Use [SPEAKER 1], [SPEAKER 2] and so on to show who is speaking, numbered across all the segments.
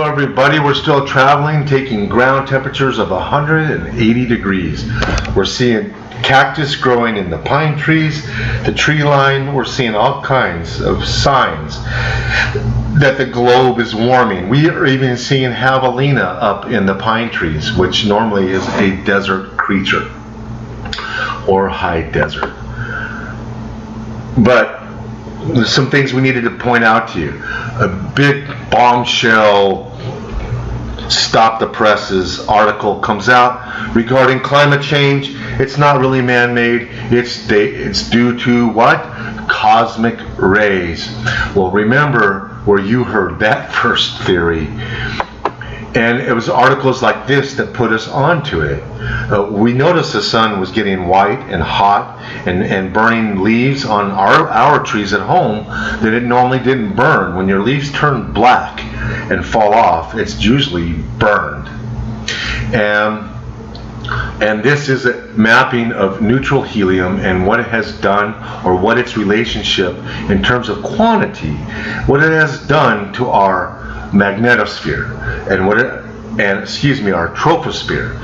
[SPEAKER 1] everybody. We're still traveling, taking ground temperatures of 180 degrees. We're seeing cactus growing in the pine trees, the tree line. We're seeing all kinds of signs that the globe is warming. We are even seeing javelina up in the pine trees, which normally is a desert creature or high desert. But there's some things we needed to point out to you. A big Bombshell Stop the Presses article comes out regarding climate change. It's not really man-made. It's due to what? Cosmic rays. Well, remember where you heard that first theory. And it was articles like this that put us onto it. We noticed the sun was getting white and hot and burning leaves on our trees at home that it normally didn't burn. When your leaves turn black and fall off, it's usually burned. And this is a mapping of neutral helium and what it has done, or what its relationship in terms of quantity, what it has done to our magnetosphere and our troposphere.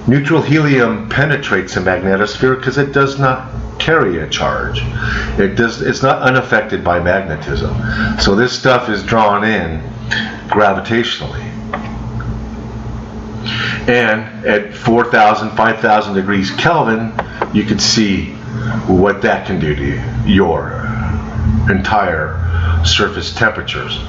[SPEAKER 1] Neutral helium penetrates the magnetosphere because it does not carry a charge. It's not unaffected by magnetism. So this stuff is drawn in gravitationally. And at 4,000, 5,000 degrees Kelvin, you can see what that can do to your entire surface temperatures.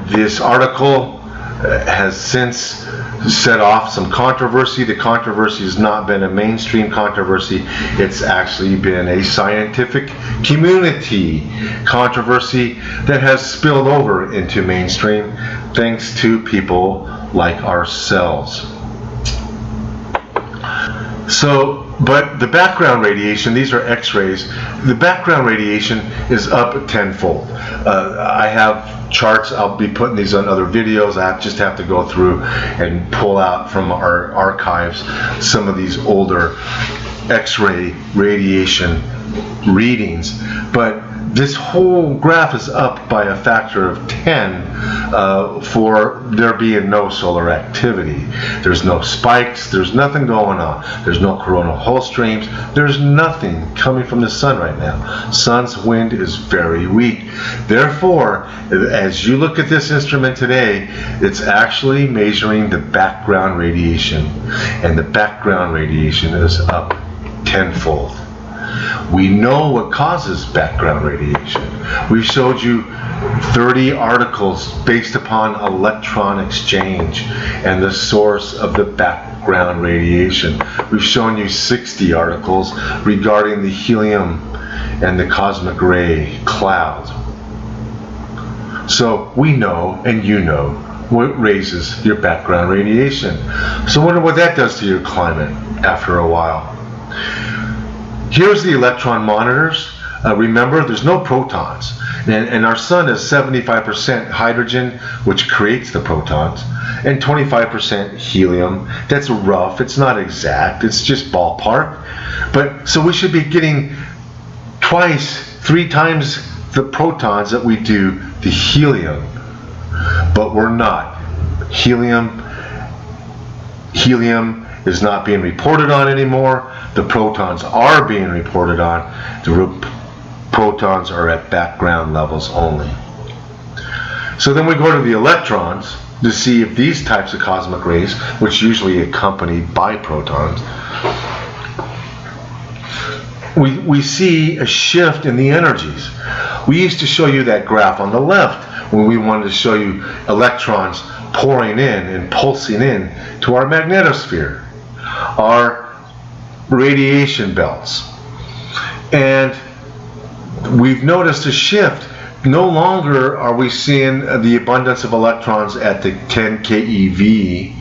[SPEAKER 1] This article has since set off some controversy. The controversy has not been a mainstream controversy. It's actually been a scientific community controversy that has spilled over into mainstream thanks to people like ourselves. But the background radiation, these are X-rays, the background radiation is up tenfold. I have charts, I'll be putting these on other videos. I just have to go through and pull out from our archives some of these older X-ray radiation readings. But this whole graph is up by a factor of 10 for there being no solar activity. There's no spikes, there's nothing going on. There's no coronal hole streams, there's nothing coming from the sun right now. Sun's wind is very weak. Therefore, as you look at this instrument today, it's actually measuring the background radiation, and the background radiation is up tenfold. We know what causes background radiation. We've showed you 30 articles based upon electron exchange and the source of the background radiation. We've shown you 60 articles regarding the helium and the cosmic ray clouds. So we know, and you know, what raises your background radiation. So I wonder what that does to your climate after a while. Here's the electron monitors. Remember, there's no protons. And our sun is 75% hydrogen, which creates the protons, and 25% helium. That's rough. It's not exact. It's just ballpark. But so we should be getting twice, 3 times the protons that we do the helium. But we're not. Helium is not being reported on anymore. The protons are being reported on. The protons are at background levels only. So then we go to the electrons to see if these types of cosmic rays, which usually accompanied by protons, we see a shift in the energies. We used to show you that graph on the left when we wanted to show you electrons pouring in and pulsing in to our magnetosphere, our radiation belts. And we've noticed a shift. No longer are we seeing the abundance of electrons at the 10 keV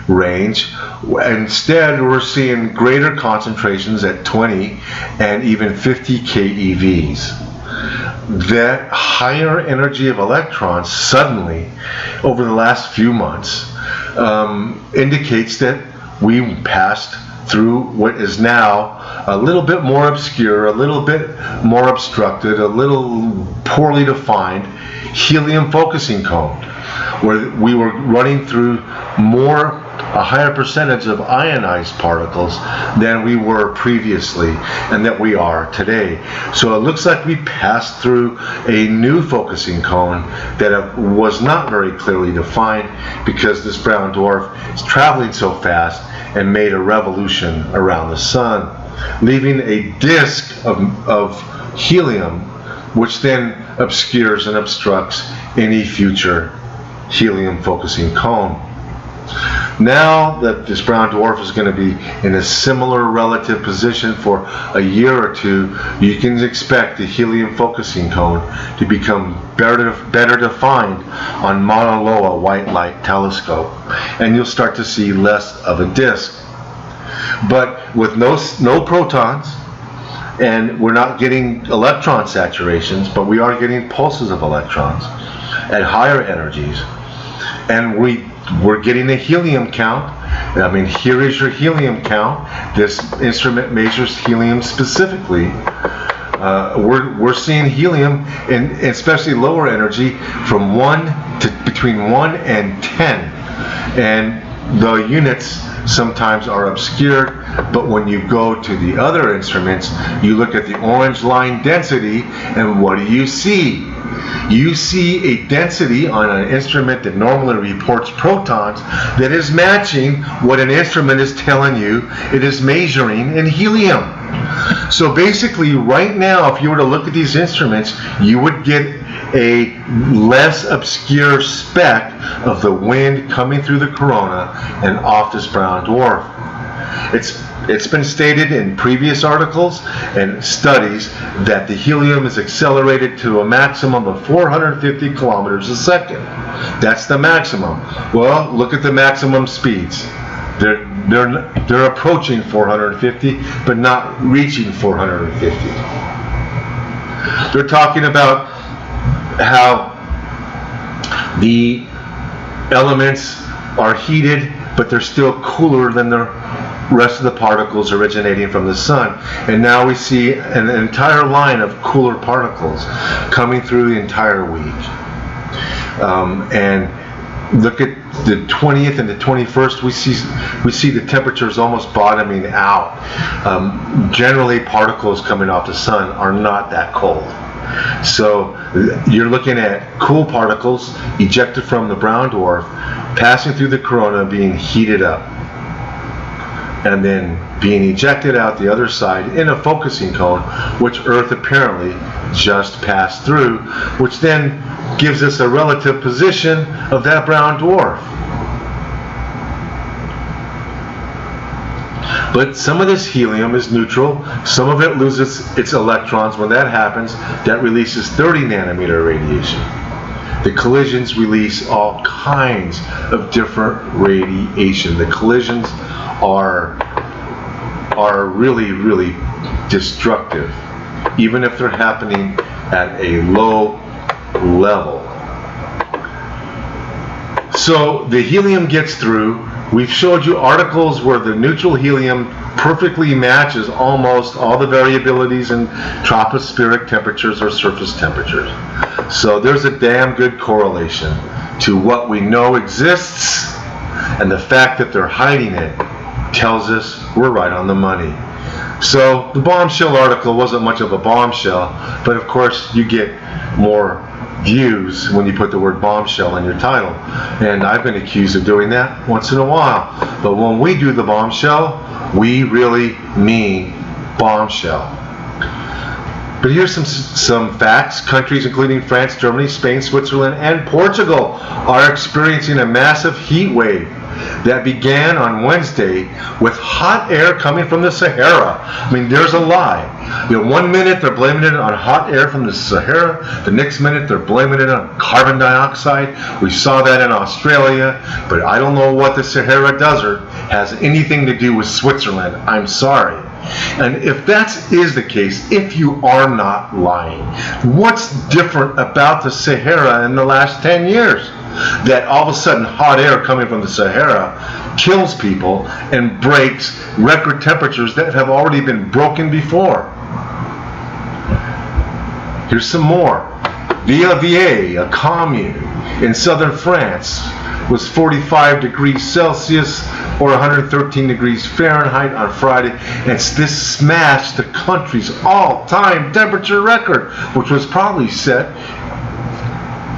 [SPEAKER 1] range. Instead, we're seeing greater concentrations at 20 and even 50 keVs. That higher energy of electrons suddenly, over the last few months, indicates that we passed through what is now a little bit more obscure, a little bit more obstructed, a little poorly defined helium focusing cone, where we were running through a higher percentage of ionized particles than we were previously and that we are today. So it looks like we passed through a new focusing cone that was not very clearly defined, because this brown dwarf is traveling so fast and made a revolution around the sun, leaving a disk of helium, which then obscures and obstructs any future helium focusing cone. Now that this brown dwarf is going to be in a similar relative position for a year or two, you can expect the helium focusing cone to become better defined on Mauna Loa white light telescope, and you'll start to see less of a disk. But with no protons, and we're not getting electron saturations, but we are getting pulses of electrons at higher energies, and we're getting a helium count. I mean, here is your helium count. This instrument measures helium specifically. We're seeing helium, in especially lower energy, from between 1 and 10, and the units sometimes are obscured. But when you go to the other instruments, you look at the orange line density, and what do you see? You see a density on an instrument that normally reports protons that is matching what an instrument is telling you it is measuring in helium. So basically, right now, if you were to look at these instruments, you would get a less obscure speck of the wind coming through the corona and off this brown dwarf. It's been stated in previous articles and studies that the helium is accelerated to a maximum of 450 kilometers a second. That's the maximum. Well, look at the maximum speeds. They're approaching 450, but not reaching 450. They're talking about how the elements are heated, but they're still cooler than the rest of the particles originating from the sun. And now we see an entire line of cooler particles coming through the entire week. And look at the 20th and the 21st, we see the temperatures almost bottoming out. Generally, particles coming off the sun are not that cold. So you're looking at cool particles ejected from the brown dwarf, passing through the corona, being heated up, and then being ejected out the other side in a focusing cone, which Earth apparently just passed through, which then gives us a relative position of that brown dwarf. But some of this helium is neutral. Some of it loses its electrons. When that happens, that releases 30 nanometer radiation. The collisions release all kinds of different radiation. The collisions are really, really destructive, even if they're happening at a low level. So the helium gets through. We've showed you articles where the neutral helium perfectly matches almost all the variabilities in tropospheric temperatures or surface temperatures. So there's a damn good correlation to what we know exists, and the fact that they're hiding it tells us we're right on the money. So the Bombshell article wasn't much of a bombshell, but of course you get more views when you put the word bombshell in your title, and I've been accused of doing that once in a while. But when we do the bombshell, we really mean bombshell. But here's some facts. Countries including France, Germany, Spain, Switzerland, and Portugal are experiencing a massive heat wave that began on Wednesday with hot air coming from the Sahara. I mean, there's a lie. You know, 1 minute they're blaming it on hot air from the Sahara. The next minute they're blaming it on carbon dioxide. We saw that in Australia, but I don't know what the Sahara Desert has anything to do with Switzerland. I'm sorry. And if that is the case, if you are not lying, what's different about the Sahara in the last 10 years? That all of a sudden hot air coming from the Sahara kills people and breaks record temperatures that have already been broken before. Here's some more. Villavier, a commune in southern France, was 45 degrees Celsius or 113 degrees Fahrenheit on Friday, and this smashed the country's all-time temperature record, which was probably set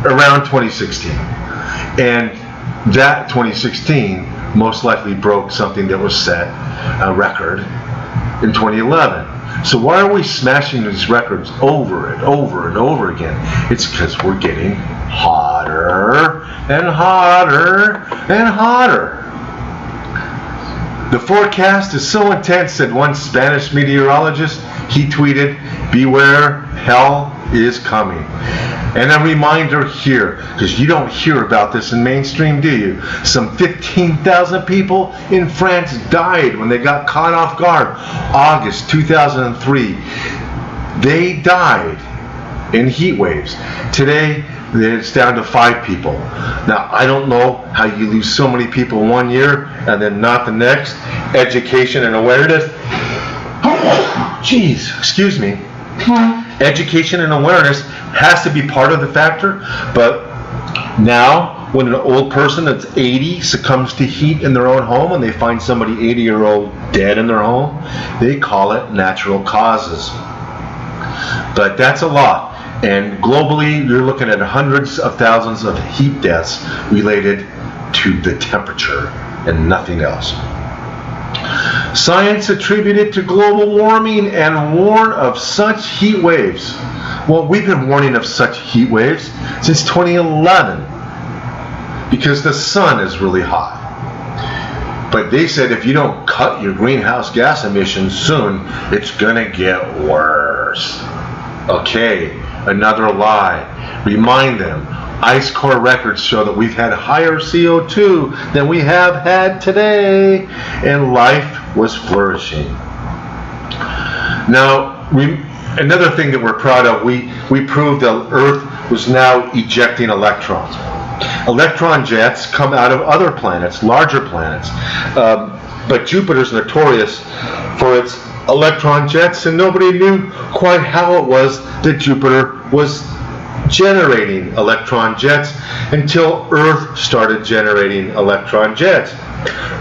[SPEAKER 1] around 2016. And that 2016 most likely broke something that was set, a record, in 2011. So why are we smashing these records over and over and over again? It's because we're getting hotter and hotter and hotter. The forecast is so intense, said one Spanish meteorologist. He tweeted, "Beware, hell is coming." And a reminder here, because you don't hear about this in mainstream, do you? Some 15,000 people in France died when they got caught off guard. August 2003. They died in heat waves. Today, it's down to 5 people. Now, I don't know how you lose so many people one year and then not the next. Education and awareness. Jeez, excuse me. Education and awareness has to be part of the factor, but now when an old person that's 80 succumbs to heat in their own home and they find somebody 80-year-old dead in their home, they call it natural causes. But that's a lot. And globally, you're looking at hundreds of thousands of heat deaths related to the temperature and nothing else. Science attributed to global warming and warn of such heat waves. Well, we've been warning of such heat waves since 2011 because the sun is really hot. But they said if you don't cut your greenhouse gas emissions soon, it's gonna get worse. Okay, another lie. Remind them, ice core records show that we've had higher CO2 than we have had today, and life was flourishing. Now, another thing that we're proud of, we proved that Earth was now ejecting electrons. Electron jets come out of other planets, larger planets, but Jupiter's notorious for its electron jets, and nobody knew quite how it was that Jupiter was generating electron jets until Earth started generating electron jets.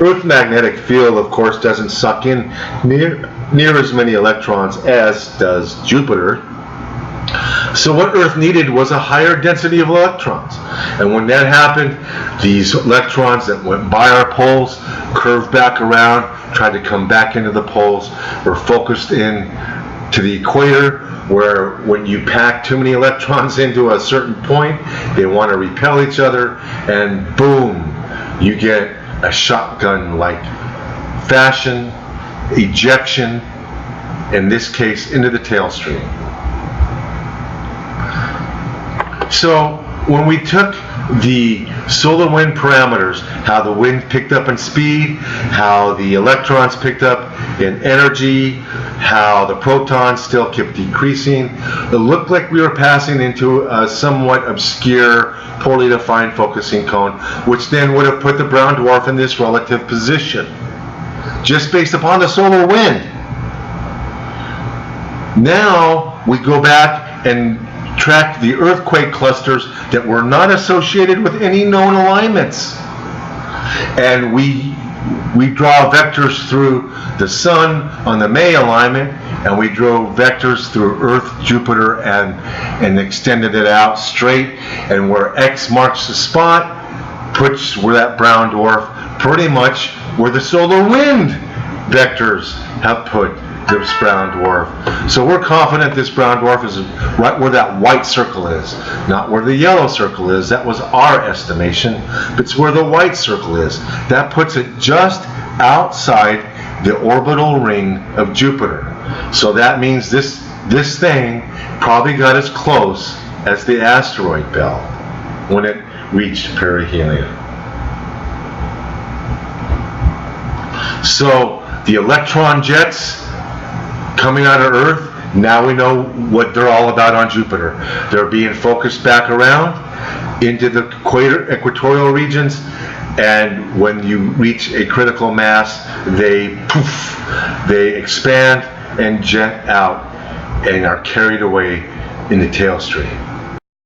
[SPEAKER 1] Earth's magnetic field, of course, doesn't suck in near as many electrons as does Jupiter. So what Earth needed was a higher density of electrons. And when that happened, these electrons that went by our poles curved back around, tried to come back into the poles, were focused in to the equator, where when you pack too many electrons into a certain point, they want to repel each other, and boom, you get a shotgun-like fashion, ejection, in this case, into the tailstream. So when we took the solar wind parameters, how the wind picked up in speed, how the electrons picked up in energy, how the protons still kept decreasing, it looked like we were passing into a somewhat obscure, poorly defined focusing cone, which then would have put the brown dwarf in this relative position, just based upon the solar wind. Now we go back and track the earthquake clusters that were not associated with any known alignments, and we draw vectors through the sun on the May alignment, and we drew vectors through Earth, Jupiter, and extended it out straight, and where X marks the spot puts where that brown dwarf, pretty much where the solar wind vectors have put this brown dwarf. So we're confident this brown dwarf is right where that white circle is, not where the yellow circle is. That was our estimation, but it's where the white circle is. That puts it just outside the orbital ring of Jupiter. So that means this thing probably got as close as the asteroid belt when it reached perihelion. So the electron jets coming out of Earth, now we know what they're all about on Jupiter. They're being focused back around into the equatorial regions, and when you reach a critical mass, they expand and jet out and are carried away in the tail stream.